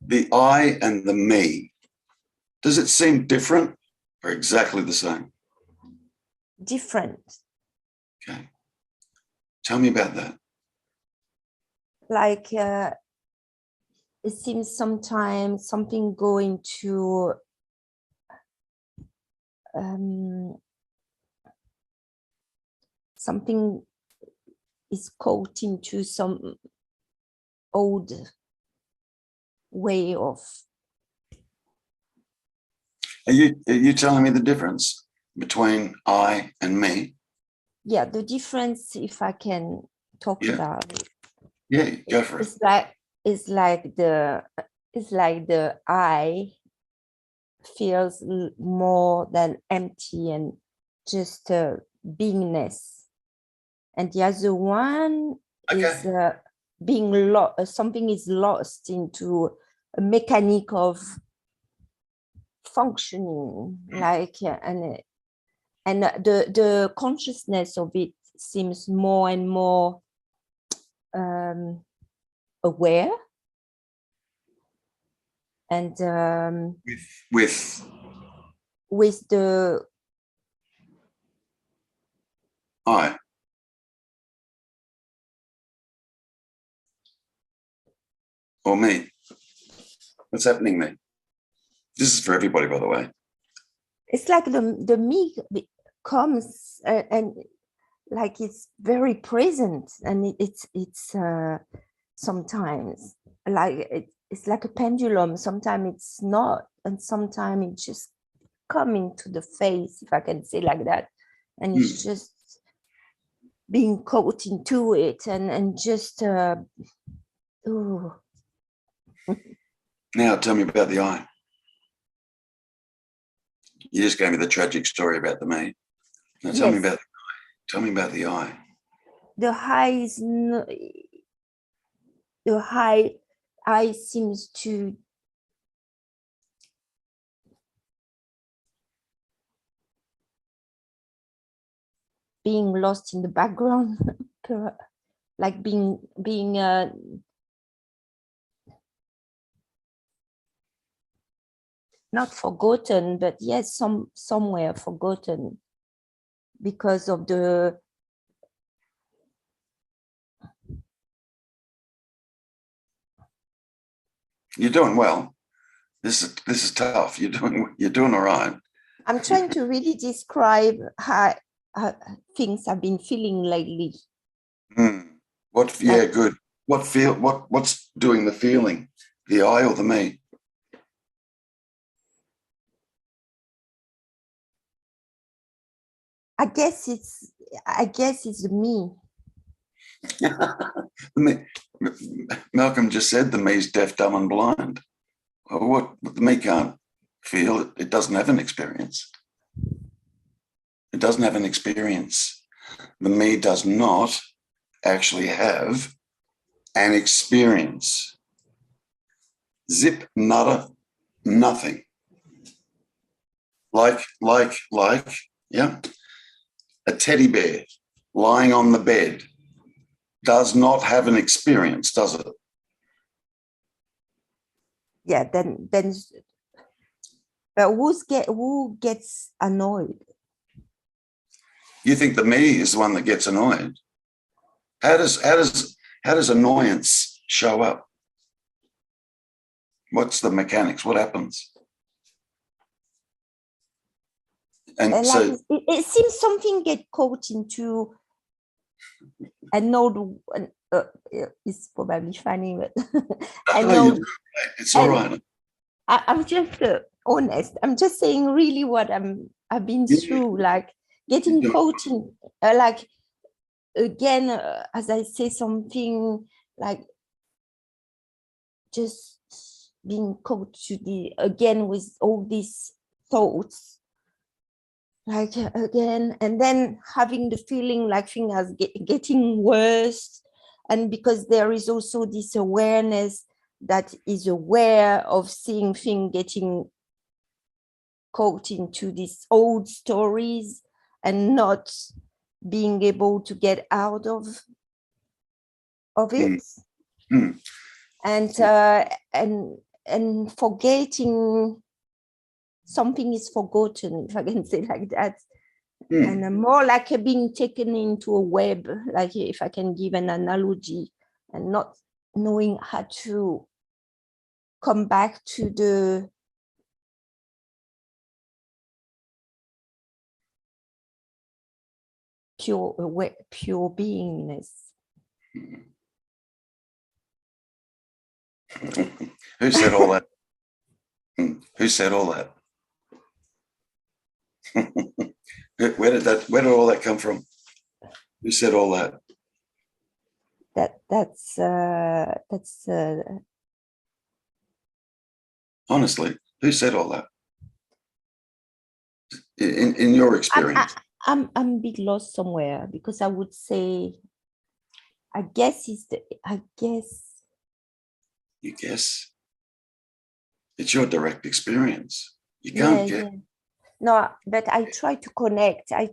the I and the me, does it seem different or exactly the same? Different. Okay. Tell me about that. Like it seems sometimes something going to something is caught into some old way of. Are you telling me the difference between I and me? Yeah, the difference, if I can talk about it. Yeah, go for it. It's like the I feels more than empty and just beingness, and the other one is being lost. Something is lost into a mechanic of functioning, like and the consciousness of it seems more and more aware, and with the I. Or me. What's happening there? This is for everybody, by the way. It's like the me comes and like it's very present, and it's sometimes like it's like a pendulum. Sometimes it's not, and sometimes it just coming to the face, if I can say like that, and it's just being caught into it, and just ooh. Now tell me about the I. You just gave me the tragic story about the me. Now tell me about the I. Tell me about the I. The high is the high I seems to being lost in the background, like being not forgotten, but yes, somewhere forgotten because of the You're doing well. This is tough. You're doing all right. I'm trying to really describe how things I've been feeling lately. Yeah, good. What's doing the feeling? The I or the me? I guess it's me. Malcolm just said the me's deaf, dumb, and blind. What the me can't feel, it doesn't have an experience. It doesn't have an experience. The me does not actually have an experience. Zip, nada, nothing. Like, yeah, a teddy bear lying on the bed does not have an experience, does it? Yeah, then who gets annoyed? You think the me is the one that gets annoyed? How does annoyance show up? What's the mechanics? What happens? And like so it seems something get caught into. I know it's probably funny, but I know it's all right. I'm just honest. I'm just saying really what I've been through, like getting caught in, like again, as I say something like just being caught to again with all these thoughts, like again, and then having the feeling like things are getting worse, and because there is also this awareness that is aware of seeing things getting caught into these old stories and not being able to get out of it. And and forgetting, something is forgotten, if I can say like that. And more like being taken into a web, like if I can give an analogy, and not knowing how to come back to the pure beingness. Who said all that? Who said all that? Where did all that come from? Who said all that? That's Honestly, who said all that? In your experience? I'm a bit lost somewhere, because I would say, I guess You guess. It's your direct experience. You can't get. Yeah. No, but I try to connect. and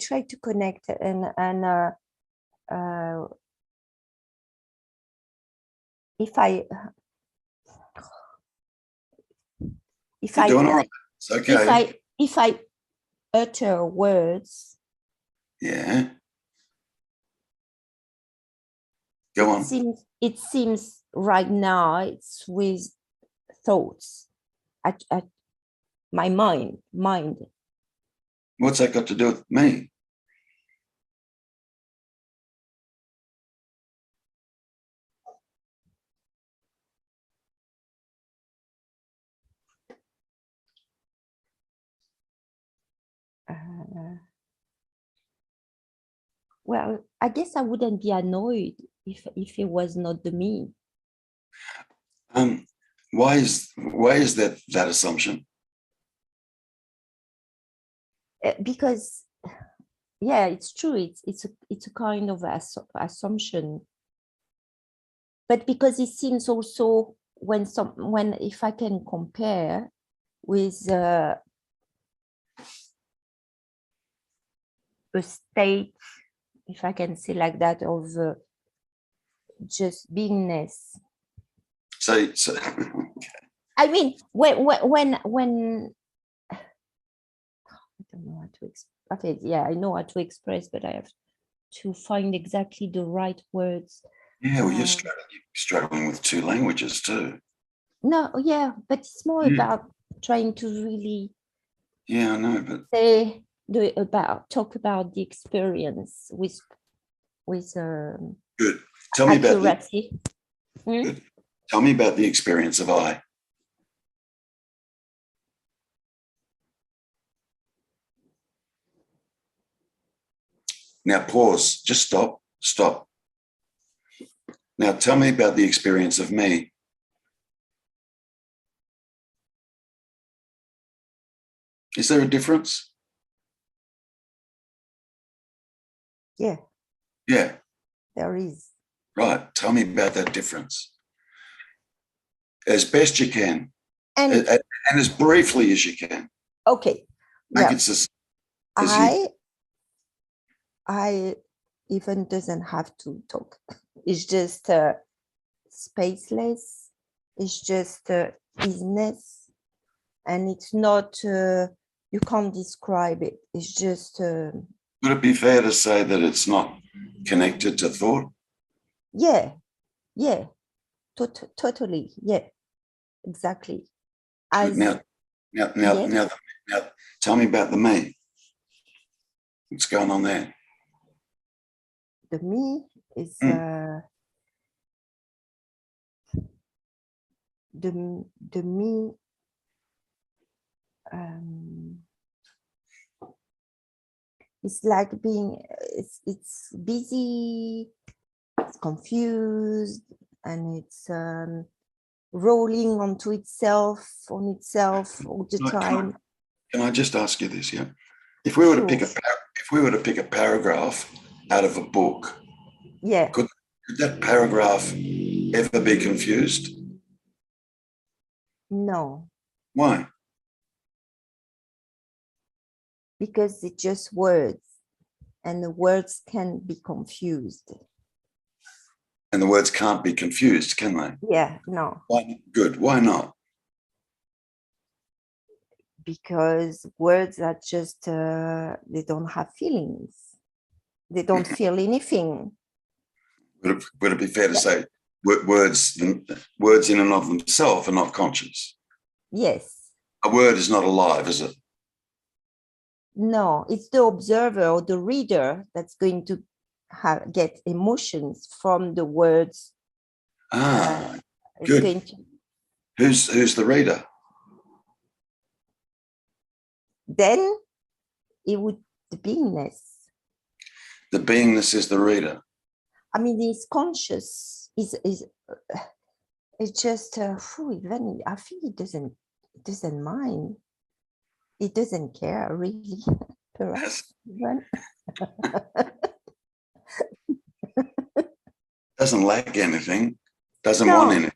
if You're doing all right. It's okay. if I utter words, Yeah. Go on. It seems right now it's with thoughts at my mind. What's that got to do with me? Well, I guess I wouldn't be annoyed if it was not the me. Why is that assumption? Because yeah, it's true. It's a kind of assumption, but because it seems also when if I can compare with a state, if I can say like that, of just beingness. So I mean, when I don't know how to express. Okay, yeah, I know how to express, but I have to find exactly the right words. yeah, well, you're struggling with two languages too. No, yeah, but it's more about trying to really. Yeah, I know, but talk about the experience with good. Tell me accuracy. Good. Tell me about the experience of I. Now pause. Just stop. Stop. Now tell me about the experience of me. Is there a difference? Yeah. Yeah. There is. Right. Tell me about that difference. As best you can. And as briefly as you can. Okay. Make it so. I even doesn't have to talk. It's just spaceless. It's just business, and it's not. You can't describe it. It's just. Would it be fair to say that it's not connected to thought? Yeah. Totally. Yeah. Exactly. Now, tell me about the me. What's going on there? The me is the me. It's like being. It's busy. It's confused, and it's rolling onto itself all the time. Can I just ask you this? Yeah, if we were to pick a paragraph out of a book, yeah, could that paragraph ever be confused? No. Why? Because it's just words, and the words can be confused. And the words can't be confused, can they? Yeah, no. Why? Good. Why not? because words are just, they don't have feelings. They don't feel anything. Would it be fair to say words in and of themselves are not conscious? Yes. A word is not alive, is it? No, it's the observer or the reader that's going to get emotions from the words. It's Good. going to... Who's the reader? Then it would the beingness. The beingness is the reader. I mean, it's conscious. It's just even I think it doesn't mind. It doesn't care really. Perhaps even. Doesn't lack anything. Doesn't want anything.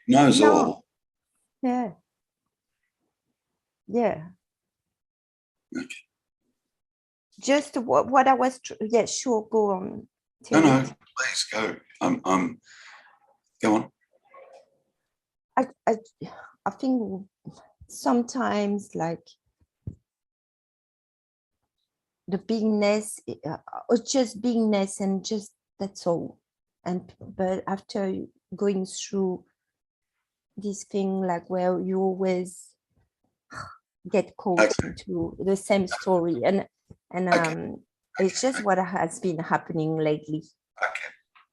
Knows all. Yeah. Yeah. Okay. Just what I was. Yeah, sure. Go on. No, please go. Go on. I think sometimes like the beingness or just beingness and just that's all. But after going through this thing like where you always get caught into the same story and it's just what has been happening lately.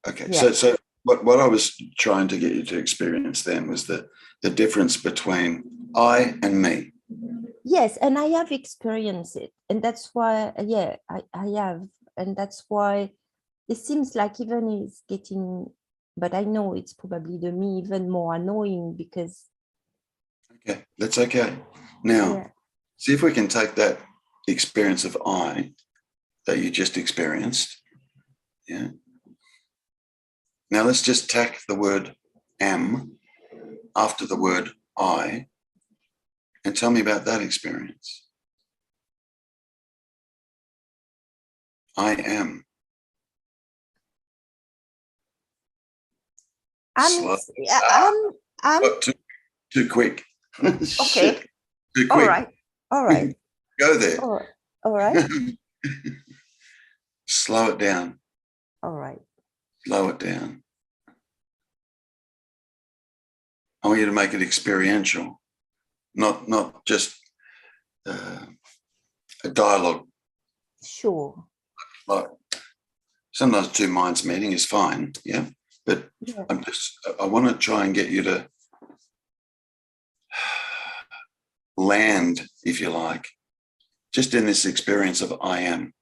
Okay. Yeah. So what I was trying to get you to experience then was the difference between I and me. Yes, and I have experienced it, and that's why I have, and that's why it seems like even it's getting, but I know it's probably the me even more annoying because that's okay. Now see if we can take that experience of I that you just experienced. Yeah. Now let's just tack the word am after the word I and tell me about that experience. I am. I'm too quick. Okay. Shit. Too quick. All right. Go there. All right. Slow it down. All right. Slow it down. I want you to make it experiential, not just a dialogue. Sure. Like sometimes two minds meeting is fine, yeah. But I want to try and get you to land, if you like, just in this experience of I am.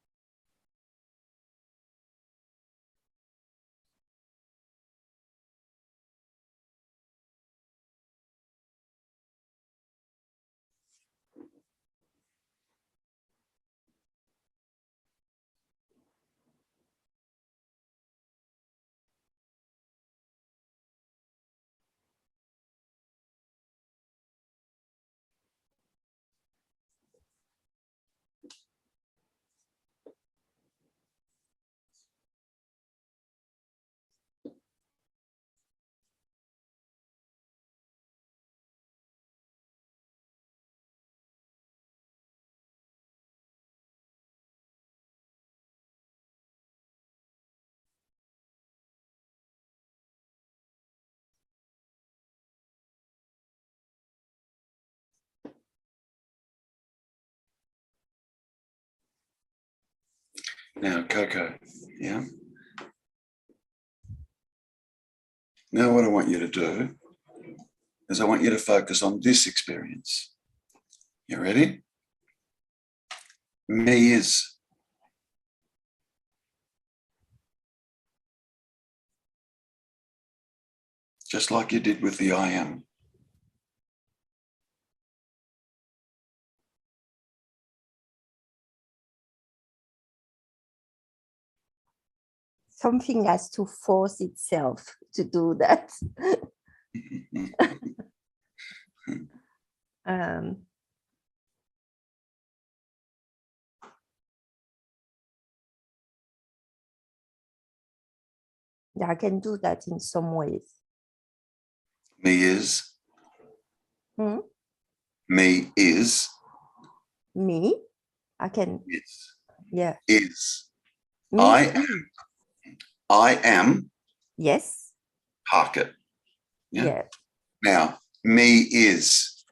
Now, Coco, yeah. Now what I want you to do is I want you to focus on this experience. You ready? Me is. Just like you did with the I am. Something has to force itself to do that. I can do that in some ways. Me is. Hmm? Me is. Me, I can, Yes. yeah. Is. Me I am. yes. Park it. Yeah. Yeah. Now, me is.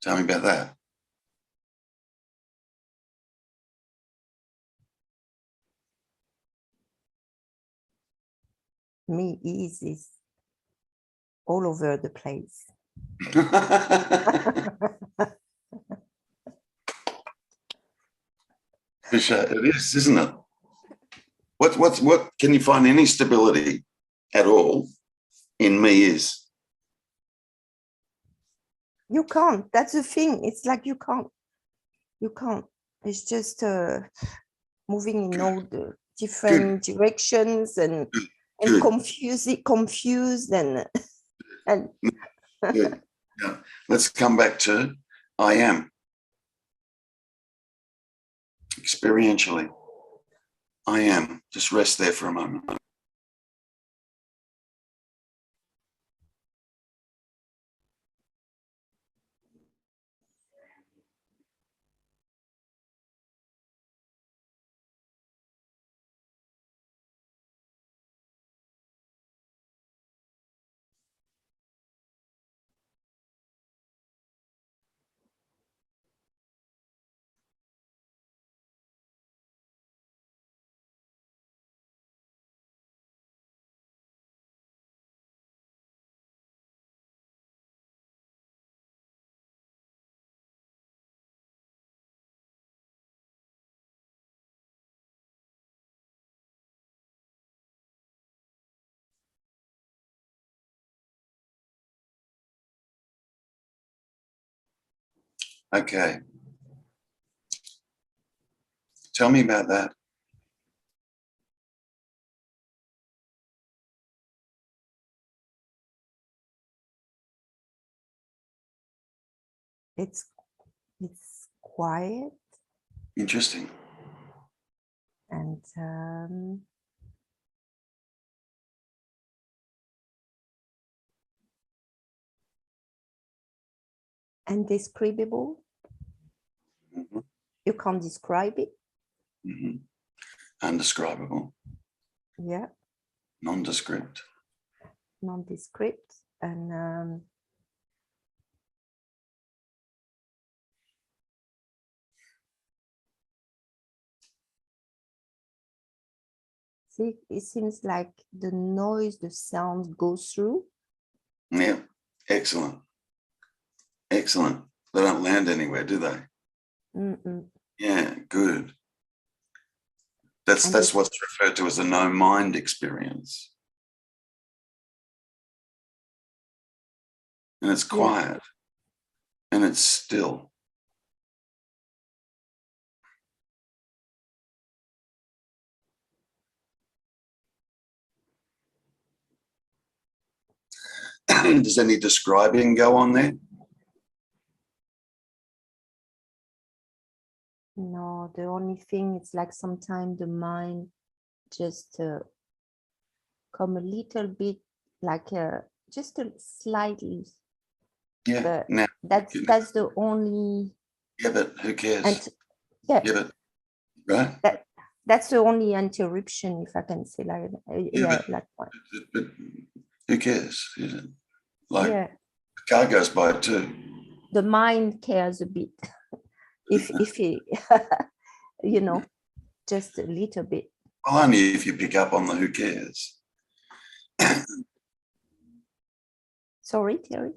Tell me about that. Me is all over the place. It is, isn't it? What can you find any stability at all in me is? You can't. That's the thing. It's like you can't. It's just moving in all the different directions and Good. confused and Good. Now, let's come back to I am. Experientially. I am. Just rest there for a moment. Okay. Tell me about that. it's quiet Interesting. and indescribable. Mm-hmm. You can't describe it. Mm-hmm. Undescribable. Yeah. Nondescript. Nondescript and see, it seems like the noise, the sound goes through. Yeah. Excellent. Excellent. They don't land anywhere, do they? Mm-mm. Yeah, good. That's what's referred to as a no mind experience. And it's quiet. And it's still. Does any describing go on there? No, the only thing it's like sometimes the mind just come a little bit like just a slightly. Yeah. But Now, that's the only. yeah, but who cares? And yeah, Yeah, but right. That's the only interruption, if I can say like that. Yeah, like one. But who cares? Like Yeah, the car goes by too. the mind cares a bit. if it, just a little bit. Well, only if you pick up on the who cares. Sorry, Terry.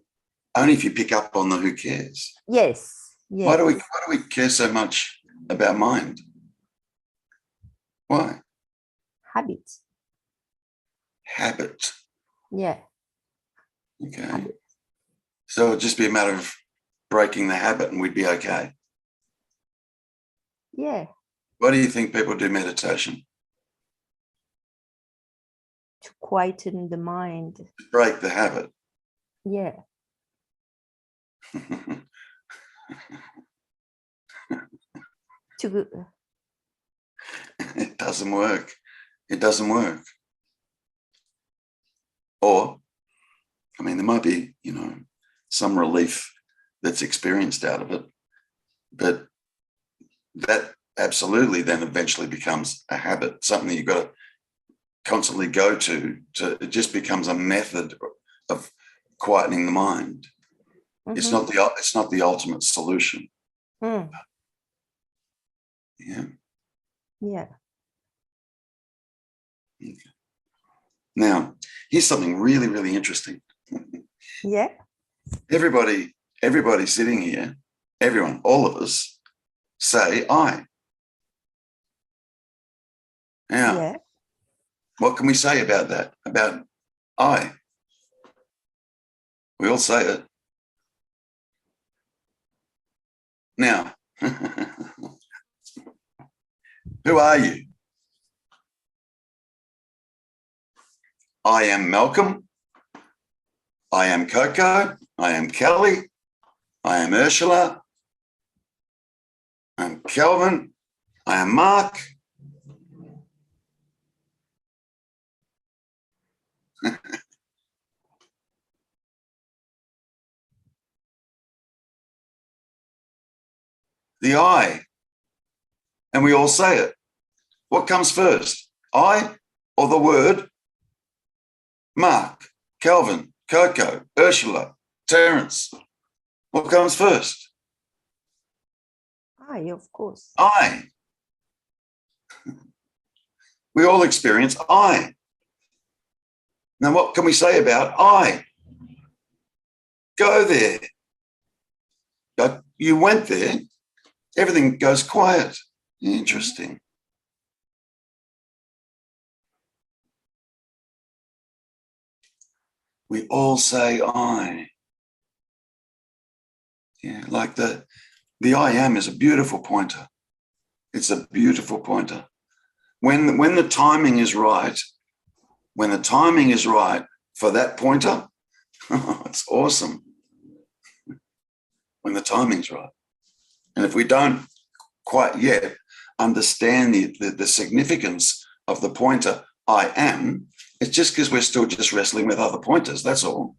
Only if you pick up on the who cares. Yes. Why do we care so much about mind? Why? Habit. Habit. Yeah. Okay. Habit. So it'd just be a matter of breaking the habit and we'd be okay. Yeah. Why do you think people do meditation? To quieten the mind. To break the habit. Yeah. It doesn't work. It doesn't work. Or, I mean, there might be, some relief that's experienced out of it. But that absolutely then eventually becomes a habit, something you've got to constantly go to it just becomes a method of quietening the mind. Mm-hmm. It's not the ultimate solution. Mm. Yeah. Yeah. Okay. Now, here's something really, really interesting. Yeah. Everybody sitting here, everyone, all of us say I. Now, Yeah. what can we say about that? About I? We all say it. Now, who are you? I am Malcolm. I am Coco. I am Kelly. I am Ursula. I'm Kelvin. I am Mark. The I. And we all say it. What comes first? I or the word? Mark, Kelvin, Coco, Ursula, Terrence. What comes first? I, of course. I. We all experience I. Now, what can we say about I? Go there. But you went there. Everything goes quiet. Interesting. We all say I. Yeah, like the I am is a beautiful pointer. It's a beautiful pointer. When the timing is right, for that pointer, it's awesome. When the timing's right. And if we don't quite yet understand the significance of the pointer I am, it's just because we're still just wrestling with other pointers, that's all.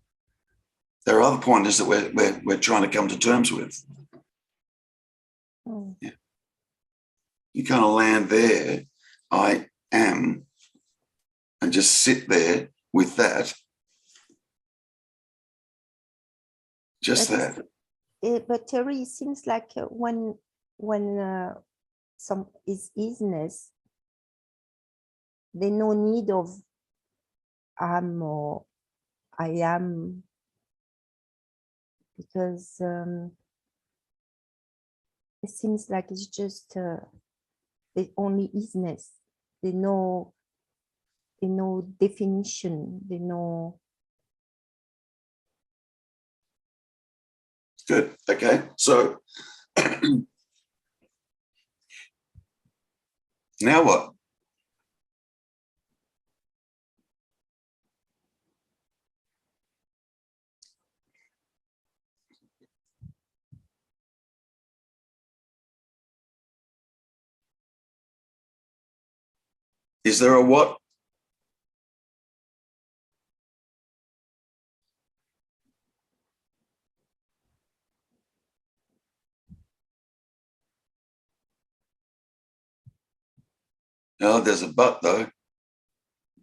There are other pointers that we're trying to come to terms with. Yeah. You kind of land there, I am, and just sit there with that. Just that. But Terry, it seems like when some is easiness, there's no need of am or I am, because it seems like it's just the only easiness. There's no definition. There's no. Good. Okay. So now what? Is there a what? No, there's a but though.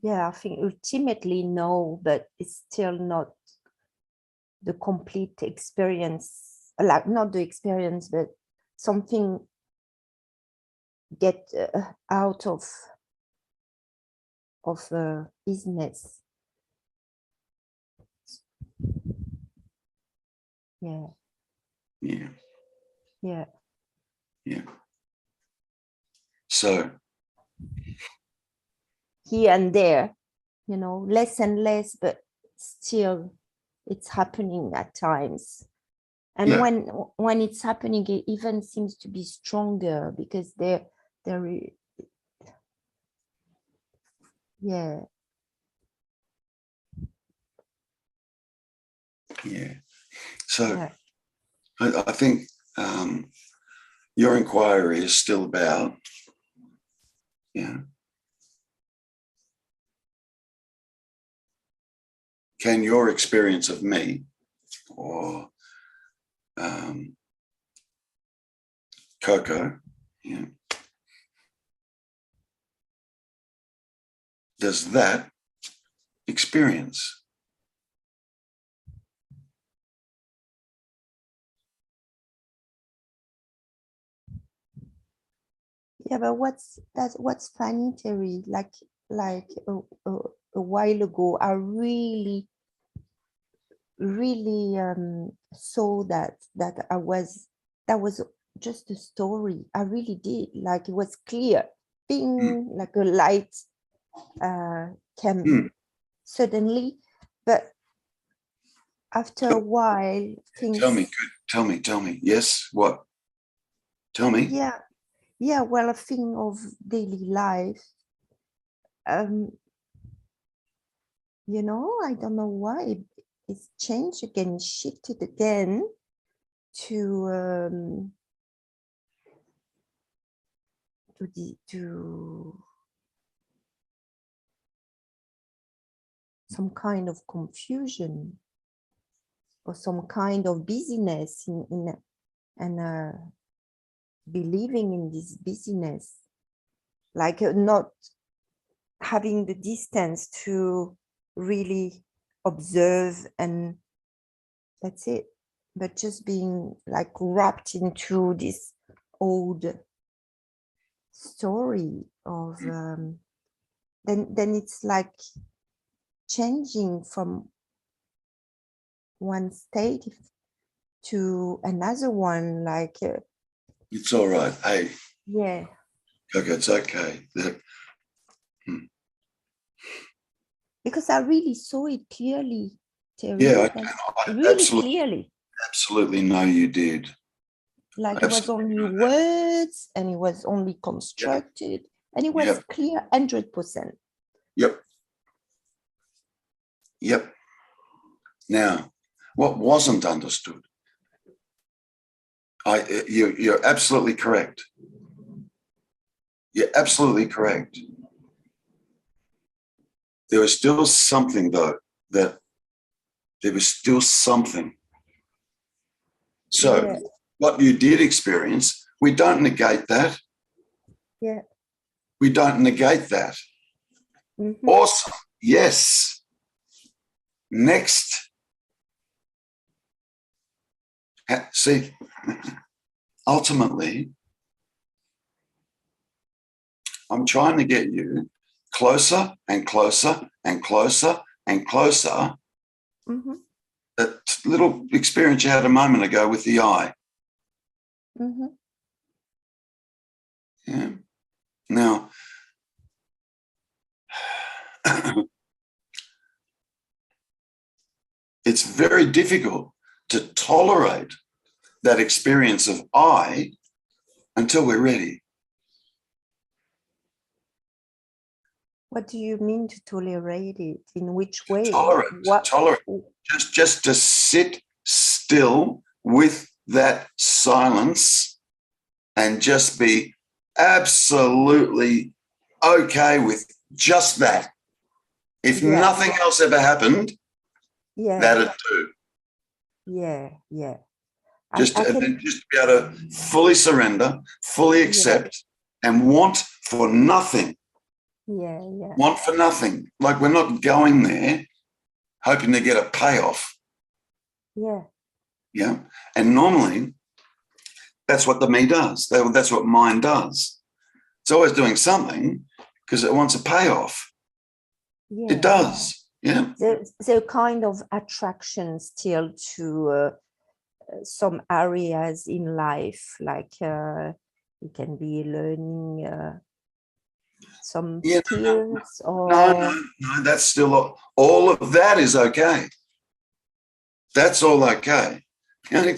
Yeah, I think ultimately no, but it's still not the complete experience. Like not the experience, but something get out of business. Yeah. Yeah. Yeah. Yeah. So Here and there, less and less, but still it's happening at times. And yeah. when it's happening, it even seems to be stronger because they're yeah. Yeah. So Yeah. I think your inquiry is still about, can your experience of me or Coco, yeah, does that experience? Yeah, but what's funny, Terry? Like a while ago, I really saw that that was just a story. I really did. Like it was clear, bing, like a light came suddenly, but after a while, things. Tell me, good. Tell me. Yes, what? Tell me. Yeah. Well, a thing of daily life. I don't know why it's changed again, shifted again to some kind of confusion or some kind of busyness in and believing in this busyness, like not having the distance to really observe, and that's it, but just being like wrapped into this old story of then it's like changing from one state to another one, like It's all right. Hey, yeah, Coco, it's okay. because I really saw it clearly, Terry. Yeah, I really clearly. Absolutely know you did. Like it was only words, and it was only constructed, and it was clear 100%. Yep. Now, what wasn't understood? You're absolutely correct. You're absolutely correct. There was still something, though, there was still something. So what you did experience, we don't negate that. Yeah. We don't negate that. Mm-hmm. Awesome. Yes. Next. See, ultimately, I'm trying to get you closer and closer and closer and closer. Mm-hmm. That little experience you had a moment ago with the eye. Mm-hmm. Yeah. Now, it's very difficult to tolerate that experience of I until we're ready. What do you mean to tolerate it? In which way? Tolerate. Just to sit still with that silence and just be absolutely okay with just that. If nothing else ever happened, that'd do. Yeah. Just to be able to fully surrender, fully accept, and want for nothing. Yeah. Want for nothing. Like we're not going there hoping to get a payoff. Yeah. And normally that's what the me does. That's what mind does. It's always doing something because it wants a payoff. Yeah. It does. Yeah. There's a kind of attraction still to some areas in life, like it can be learning some skills or no, that's still all of that is okay. That's all okay. The only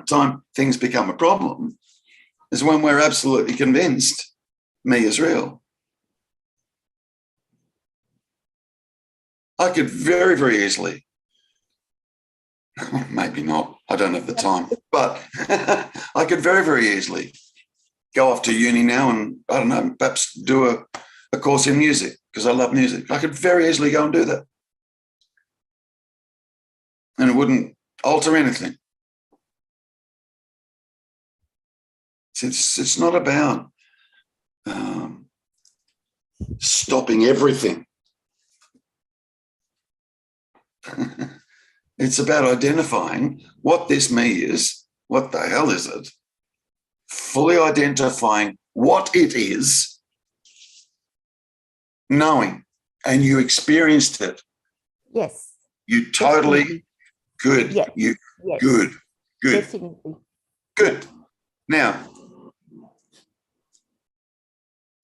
time things become a problem is when we're absolutely convinced me is real. I could very, very easily, maybe not, I don't have the time, but I could very, very easily go off to uni now and, I don't know, perhaps do a course in music because I love music. I could very easily go and do that. and it wouldn't alter anything. It's not about stopping everything. It's about identifying what this me is, what the hell is it, fully identifying what it is, knowing, and you experienced it. Yes. You totally Definitely. good. Yes. You Yes. good. Definitely. Good. Now,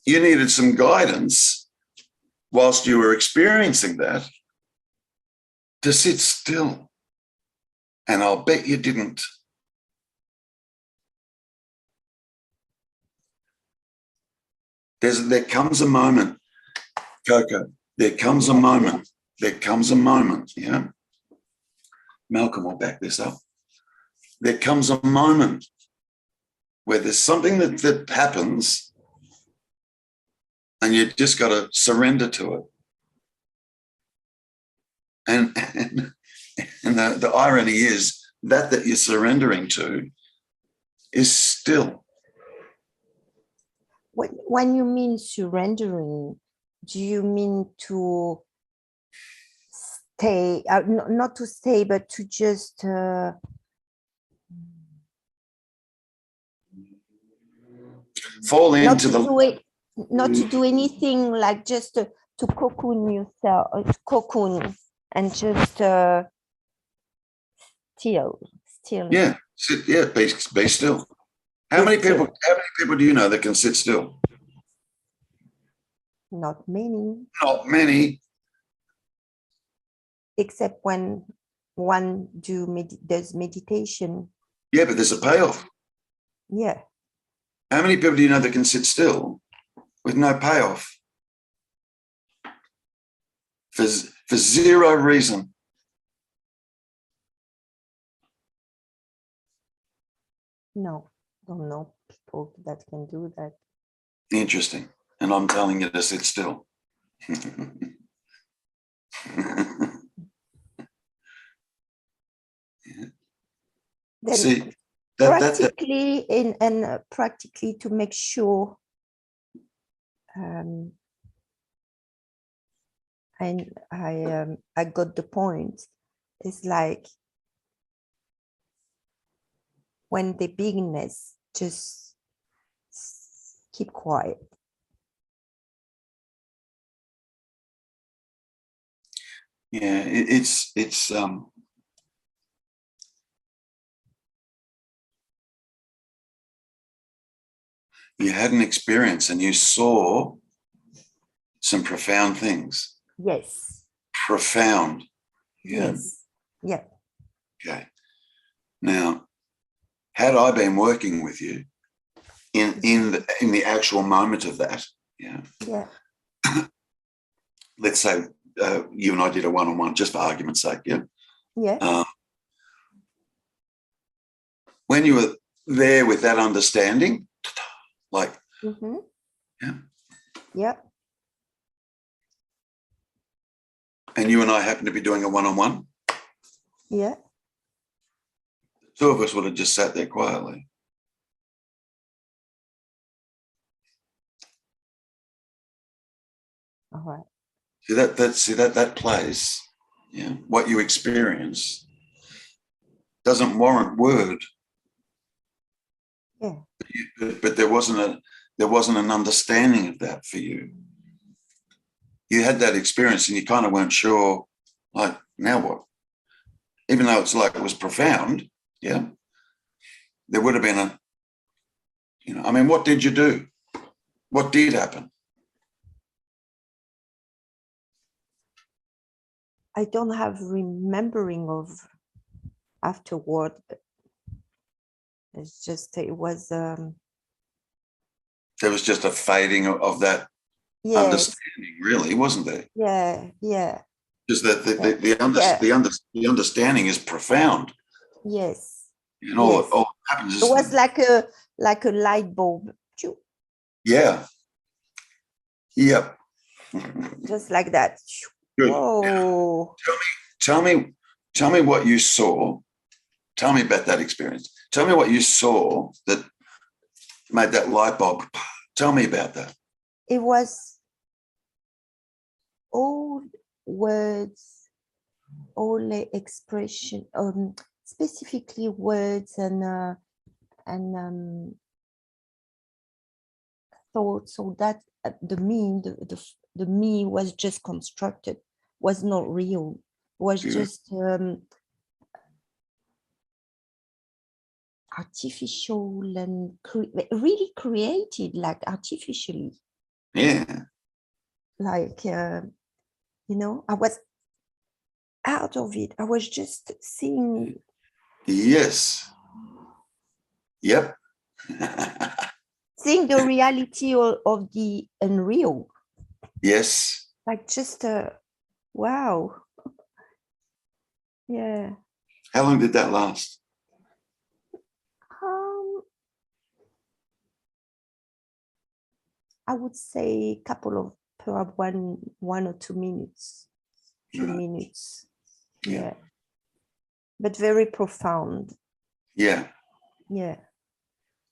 you needed some guidance whilst you were experiencing that to sit still. And I'll bet you didn't. There comes a moment, Coco, there comes a moment, yeah. Malcolm will back this up. There comes a moment where there's something that happens and you just got to surrender to it. And the irony is that you're surrendering to is still. When you mean surrendering, do you mean to stay, not to stay, but to just fall into not to do anything, like just to cocoon yourself, cocoon, and just still. Yeah, sit. Yeah, be still. How many people do you know that can sit still? Not many. Not many. Except when one does meditation. Yeah, but there's a payoff. Yeah. How many people do you know that can sit still with no payoff? For zero reason. No, don't know people that can do that. Interesting. And I'm telling you to sit still. Then see, practically practically to make sure and I got the point. It's like when the beginners just keep quiet. Yeah, it's you had an experience and you saw some profound things. Yes. Profound. Yeah. Yes. Yeah. Okay. Now, had I been working with you in the actual moment of that, yeah. Yeah. Let's say you and I did a one-on-one, just for argument's sake, yeah. Yeah. When you were there with that understanding, like, yeah. Yeah. And you and I happen to be doing a one-on-one. Yeah. Two of us would have just sat there quietly. All right. See that place, yeah, what you experience doesn't warrant word. Yeah. But there wasn't an understanding of that for you. You had that experience and you kind of weren't sure, like, now what? Even though it's like it was profound, yeah, there would have been I mean, what did you do? What did happen? I don't have remembering of afterward. It's just it was there was just a fading of that understanding, really, wasn't there? Yeah. Just that the understanding is profound. Yes. And all that happens is it was like a light bulb. Yeah. Yep. Just like that. Good. Whoa. Tell me Tell me what you saw. Tell me about that experience. Tell me what you saw that made that light bulb. Tell me about that. It was all words, all the expression, specifically words and thoughts. So that the me was just constructed, was not real, was just artificial and really created like artificially. Yeah. Like, I was out of it. I was just seeing. Yes. Yep. Seeing the reality of the unreal. Yes. Like just, wow. Yeah. How long did that last? I would say a couple of, perhaps 1 or 2 minutes, few minutes. Yeah. But very profound. Yeah. Yeah.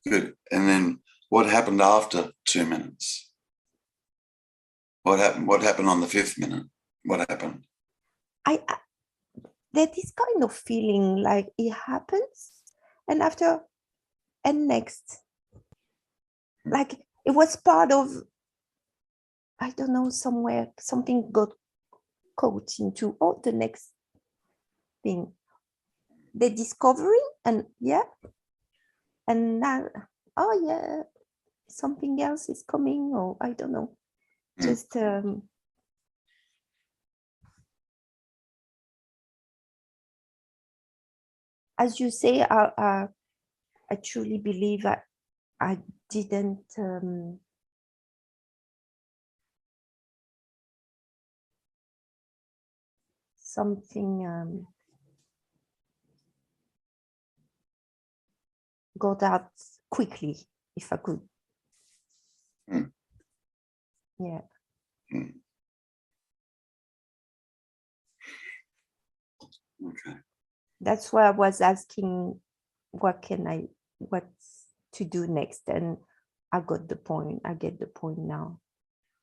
Good. And then what happened after 2 minutes? What happened? What happened on the 5th minute? What happened? There's this kind of feeling like it happens and after and next. Like it was part of, I don't know, somewhere something got caught into the next thing. The discovery and and now, something else is coming, or I don't know. Just as you say, I truly believe I didn't something got out quickly, if I could. Yeah. Okay. That's why I was asking what to do next, and I got the point. I get the point now.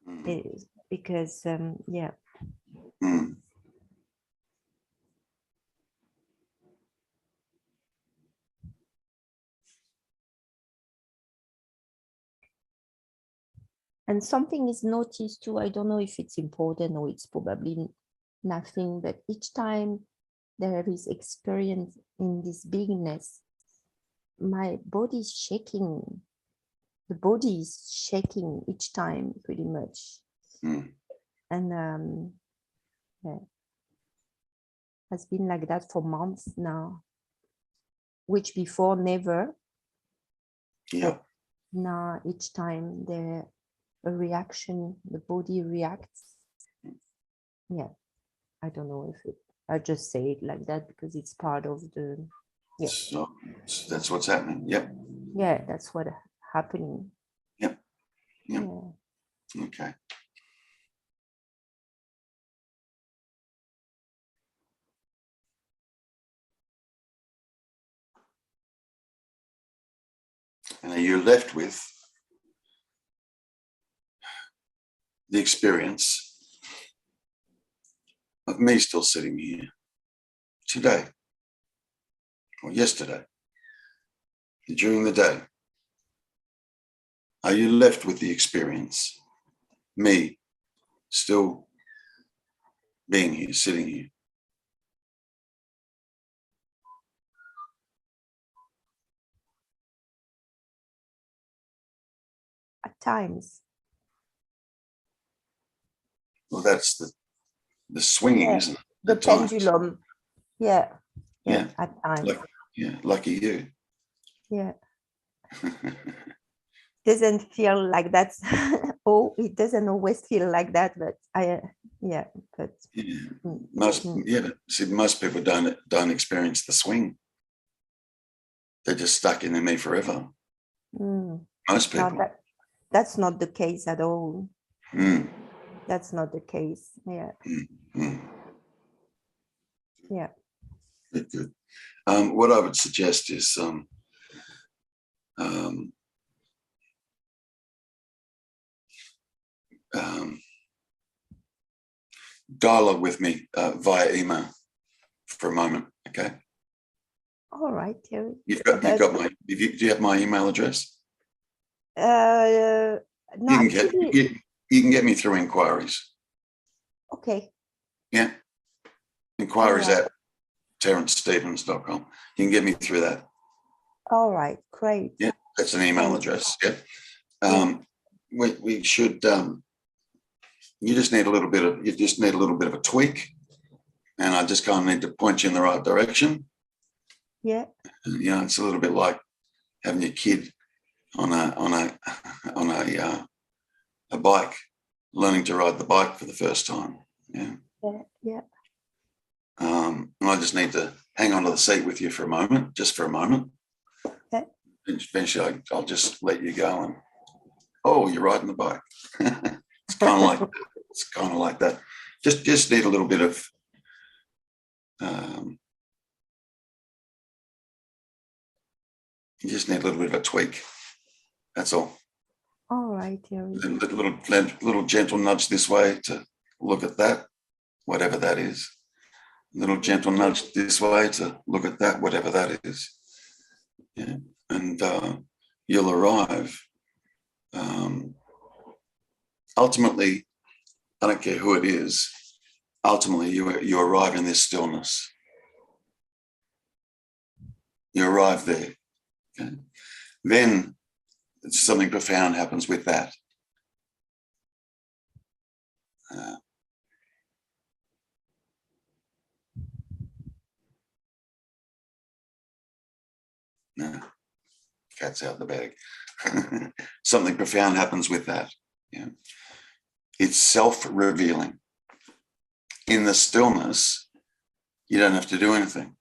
It is because yeah. And something is noticed too. I don't know if it's important or it's probably nothing, but each time there is experience in this beingness, my body is shaking. The body is shaking each time pretty much. And yeah, has been like that for months now, which before never. Yeah. Now each time there a reaction, the body reacts. Yeah, I don't know if I just say it like that because it's part of the. Yeah. So that's what's happening. Yep. Yeah, that's what happening. Yep. Yep. Yeah. Okay. And are you left with the experience of me still sitting here today or yesterday, during the day? Are you left with the experience, me still being here, sitting here? At times. Well, that's the swinging, Yeah. isn't it? The pendulum. Yeah. Yeah. At times. Lucky you. Yeah. Doesn't feel like that's it doesn't always feel like that, but most people don't experience the swing. They're just stuck in the me forever. Most people. No, that's not the case at all. That's not the case. Yeah. Yeah. Good, good. What I would suggest is dialogue with me via email for a moment, okay? All right, Terry. Do you have my email address? No, actually. You can get me through inquiries. Okay. Yeah. Inquiries All right. at terrencestephens.com. You can get me through that. All right, great. Yeah, that's an email address. Yeah. We should you just need a little bit of a tweak, and I just kind of need to point you in the right direction. Yeah. You know, it's a little bit like having your kid on a bike, learning to ride the bike for the first time. Yeah. Yeah. And I just need to hang on to the seat with you for a moment, just for a moment. Yeah. And eventually I'll just let you go and, oh, you're riding the bike. It's kind of like that. Just need a little bit of you just need a little bit of a tweak. That's all. All right, Terry. A little gentle nudge this way to look at that, whatever that is. A little gentle nudge this way to look at that, whatever that is. Yeah. And you'll arrive. Ultimately, I don't care who it is, ultimately you arrive in this stillness. You arrive there. Okay? Then something profound happens with that. No, cat's out the bag. Something profound happens with that. Yeah. It's self-revealing. In the stillness, you don't have to do anything.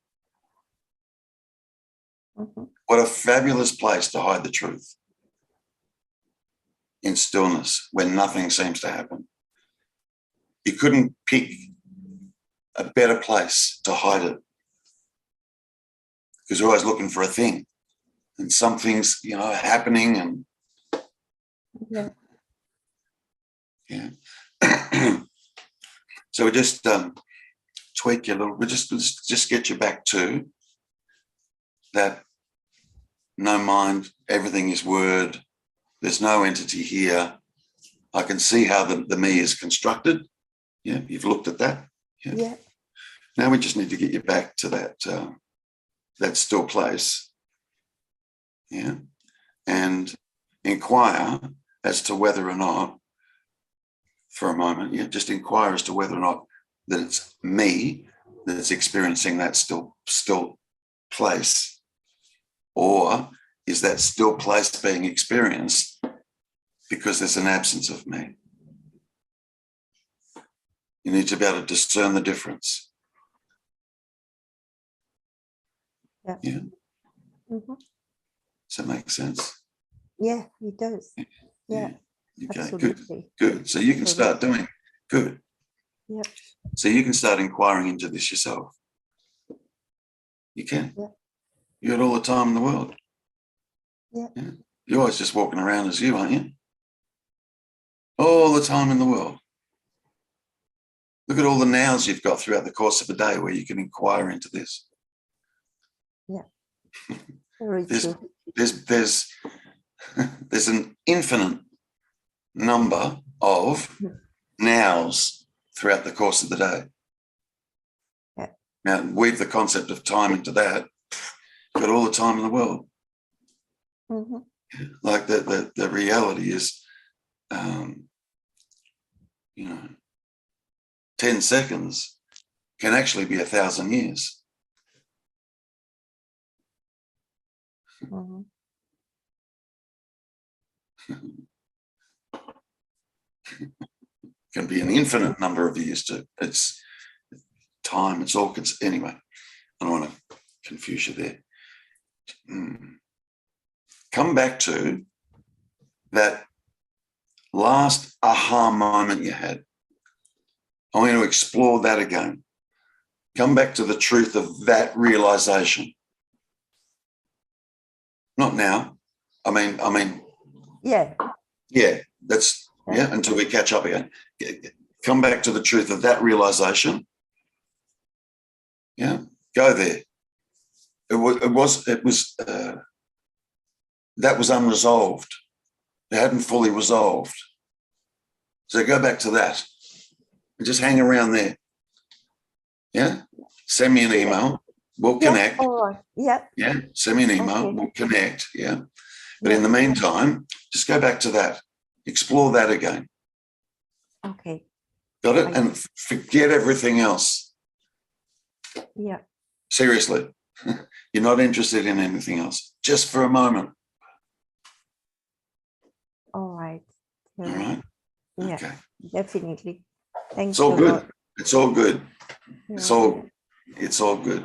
Mm-hmm. What a fabulous place to hide the truth. In stillness, when nothing seems to happen. You couldn't pick a better place to hide it, because you're always looking for a thing, and something's, you know, happening, and yeah. So we just tweak you a little. We just get you back to that. No mind, everything is word. There's no entity here. I can see how the me is constructed. Yeah, you've looked at that. Yeah. Now we just need to get you back to that still place. Yeah, and inquire as to whether or not, for a moment, just inquire as to whether or not that it's me that's experiencing that still place, or is that still place being experienced because there's an absence of me? You need to be able to discern the difference. Yeah. Mm-hmm. Does that make sense? Yeah, it does. Yeah. Okay, absolutely. Good. So you can start doing good. Yeah. So you can start inquiring into this yourself. You can. Yeah. You got all the time in the world. Yeah. You're always just walking around as you, aren't you? All the time in the world. Look at all the nows you've got throughout the course of a day where you can inquire into this. Yeah. Very There's true. there's an infinite number of nows throughout the course of the day. Yeah. Now, weave the concept of time into that. You've got all the time in the world. Mm-hmm. Like the reality is, 10 seconds can actually be 1,000 years. Mm-hmm. Can be an infinite number of years too. It's time. It's all. Anyway, I don't want to confuse you there. Come back to that last aha moment you had. I want you to explore that again. Come back to the truth of that realization. Not now. I mean, Yeah. yeah, that's, yeah, until we catch up again. Come back to the truth of that realization. Yeah, go there. That was unresolved. It hadn't fully resolved. So go back to that and just hang around there. Yeah, send me an email. We'll connect. All right. Yeah. Yeah, send me an email. Okay. We'll connect. Yeah. But in the meantime, just go back to that. Explore that again. Okay. Got it? And forget everything else. Yeah. Seriously. You're not interested in anything else. Just for a moment. All right. All right? Yeah, okay. Definitely. Thanks. It's all good. Lot. It's all good. Yeah. It's all good.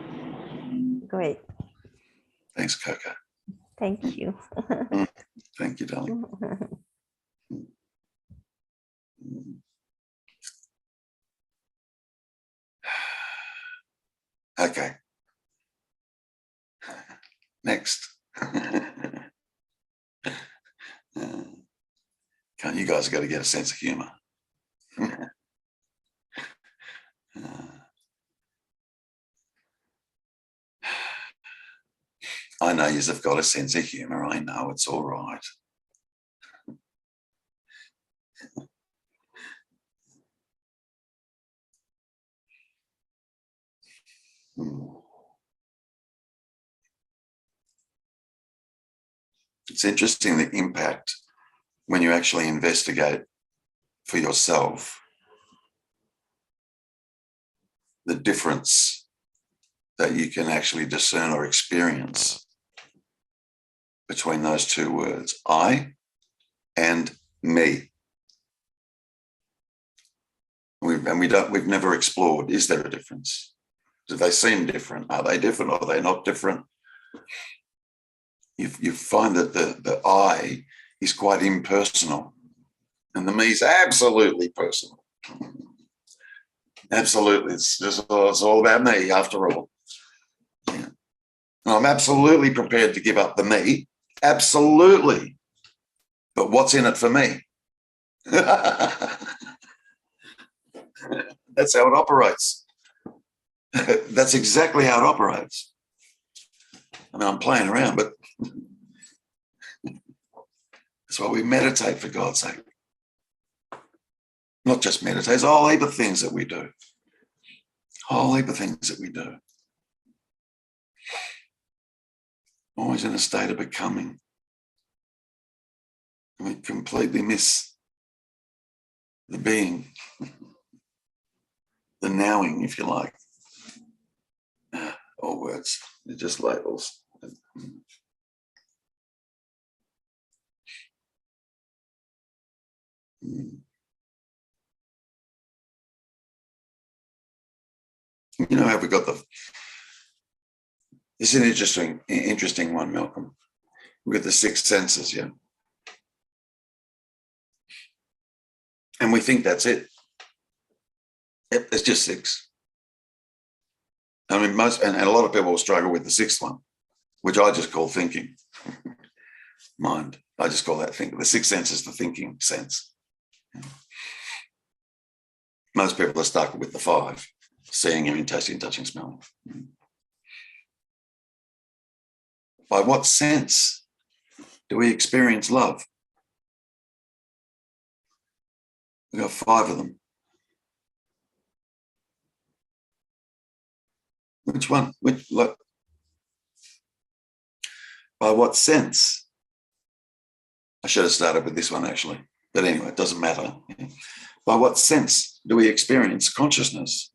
Great. Thanks, Coco. Thank you. Thank you, darling. Okay. Next. You guys have got to get a sense of humor. I know you've got a sense of humor. I know, it's all right. It's interesting, the impact when you actually investigate for yourself the difference that you can actually discern or experience between those two words, I and me. We've never explored, is there a difference? Do they seem different? Are they different? Are they not different? You find that the I is quite impersonal and the me is absolutely personal. Absolutely. It's all about me after all. Yeah. And I'm absolutely prepared to give up the me. Absolutely. But what's in it for me? That's how it operates. That's exactly how it operates. I mean, I'm playing around, but that's why we meditate, for God's sake. Not just meditate, there's a whole heap of things that we do. A whole heap of things that we do. Always in a state of becoming. We completely miss the being, the nowing, if you like. All words, they're just labels. You know how we got this is an interesting one, Malcolm. We've got the six senses, yeah? And we think that's it. Yep, there's just six. I mean, and a lot of people will struggle with the sixth one, which I just call thinking. Mind. I just call that thinking. The sixth sense is the thinking sense. Most people are stuck with the five: seeing, hearing, tasting, touching, smelling. By what sense do we experience love? We've got five of them. Which one? By what sense? I should have started with this one, actually. But anyway, it doesn't matter. By what sense do we experience consciousness?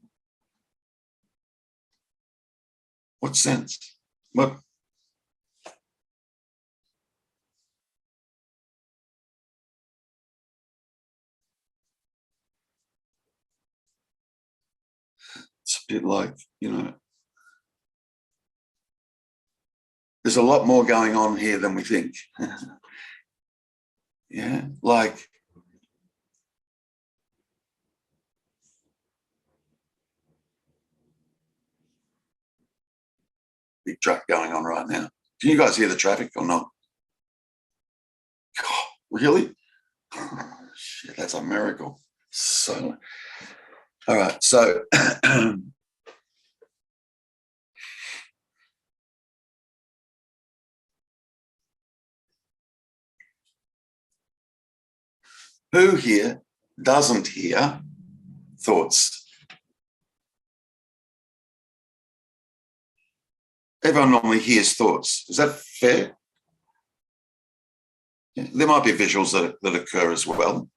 What sense? What? It's a bit like, there's a lot more going on here than we think. Yeah, like Big truck going on right now. Can you guys hear the traffic or not? God, really? Oh, shit, that's a miracle. So, all right. So, who here doesn't hear thoughts? Everyone normally hears thoughts. Is that fair? Yeah. There might be visuals that occur as well.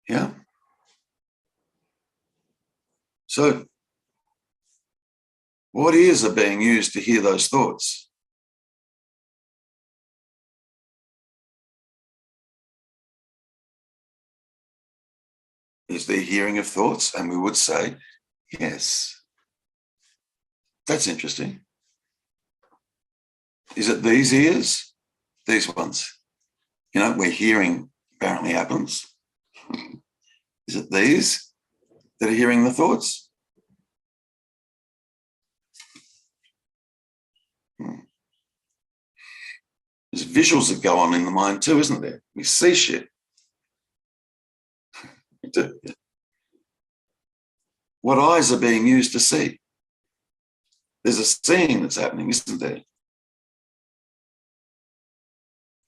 Yeah. So, what ears are being used to hear those thoughts? Is there hearing of thoughts? And we would say, yes. That's interesting. Is it these ears? These ones? You know, where hearing apparently happens. Is it these that are hearing the thoughts? There's visuals that go on in the mind too, isn't there? We see shit. We do. What eyes are being used to see? There's a seeing that's happening, isn't there?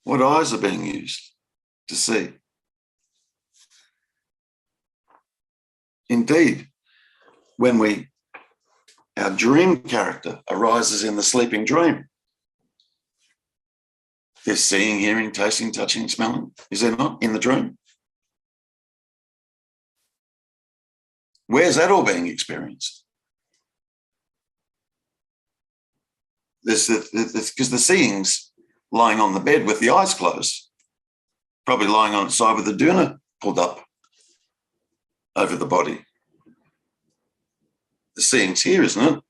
What eyes are being used to see? Indeed, when our dream character arises in the sleeping dream, there's seeing, hearing, tasting, touching, smelling. Is there not in the dream? Where's that all being experienced? Because the seeing's lying on the bed with the eyes closed, probably lying on its side with the doona pulled up over the body. The seeing's here, isn't it?